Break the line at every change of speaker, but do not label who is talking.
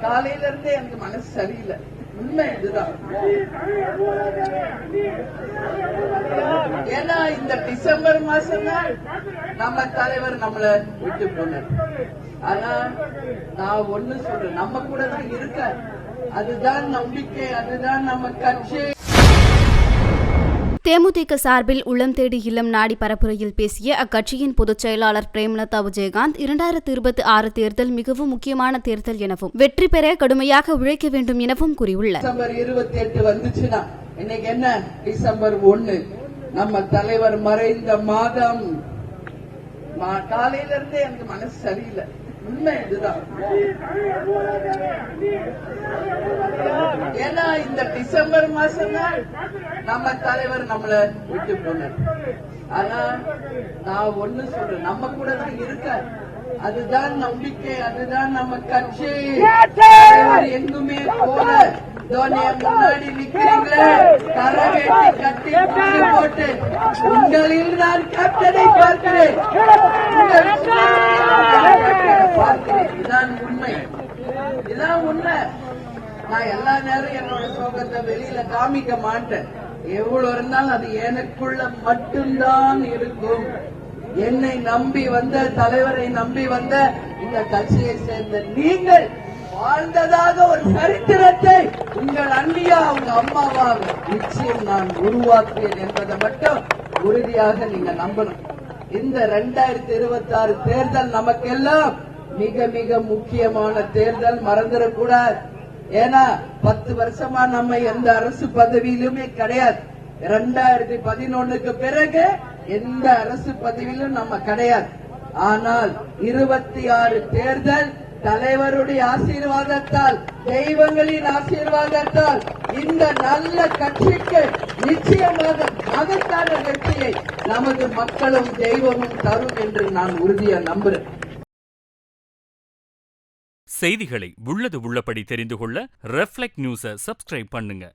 காலையில இருந்தே எனக்கு மனசு சரியில்லை. உண்மை இதுதான். ஏன்னா இந்த டிசம்பர் மாசம் தான் நம்ம தலைவர் நம்மள விட்டு போனார். ஆனா நான் ஒண்ணு சொல்றேன், நம்ம கூட தான் இருக்க. அதுதான் நம்பிக்கை, அதுதான் நம்ம கட்சி.
தேமுதிக சார்பில் உள்ளம் தேடி இல்லம் நாடி பரப்புரையில் பேசிய அக்கட்சியின் பொதுச் செயலாளர் பிரேமலதா விஜயகாந்த் 2026 தேர்தல் மிகவும் முக்கியமான தேர்தல் எனவும் வெற்றி பெற கடுமையாக உழைக்க வேண்டும் எனவும் கூறியுள்ளார்.
டிசம்பர் 28 வந்துச்சுன்னா இன்னைக்கு என்ன டிசம்பர் 1, நம்ம தலைவர் மறைந்த மாதம். காலையில இருந்தே எனக்கு மனசு சரியில்லை. உண்மை இதுதான். ஏன்னா இந்த டிசம்பர் மாசம் தான் நம்ம தலைவர் நம்மள விட்டு போனார். ஆனா நான் ஒண்ணு சொல்றேன், நம்ம கூட தான் இருக்க. அதுதான் நம்பிக்கை, அதுதான் நம்ம கட்சி. எங்குமே போல முன்னாடி நிக்கிறீங்களே, கரவேட்டி கட்டி போட்டு உங்களில் நான் கேப்டனை பார்க்கிறேன். இதான் உண்மை, இதான் உண்மை. நான் எல்லா நேரம் என்னோட சோகத்தை வெளியில காமிக்க மாட்டேன். எவ்வளவு இருந்தாலும் அது எனக்குள்ள மட்டும்தான் இருக்கும். என்னை நம்பி வந்த, தலைவரை நம்பி வந்த இந்த கட்சியை சேர்ந்த நீங்கள் வாழ்ந்ததாக ஒரு சரித்திரத்தை உங்கள் அண்ணியா உங்க அம்மாவாக நிச்சயம் நான் உருவாக்குவேன் என்பதை மட்டும் உறுதியாக நீங்க நம்பணும். இந்த 2026 தேர்தல் நமக்கெல்லாம் மிக மிக முக்கியமான தேர்தல், மறந்துடக்கூடாது. ஏன்னா 10 வருஷமா நம்ம எந்த அரசு பதவியிலுமே கிடையாது. 2011க்கு பிறகு எந்த அரசு பதவியிலும் நம்ம கிடையாது. ஆனால் 26 தேர்தல் தலைவருடைய ஆசீர்வாதத்தால், தெய்வங்களின் ஆசீர்வாதத்தால் இந்த நல்ல கட்சிக்கு நிச்சயமாக மகத்தான வெற்றியை நமது மக்களும் தெய்வமும் தரும் என்று நான் உறுதியா நம்புறேன்.
செய்திகளை உள்ளது உள்ளபடி தெரிந்து கொள்ள ரெஃப்ளெக்ட் நியூஸை சப்ஸ்கிரைப் பண்ணுங்க.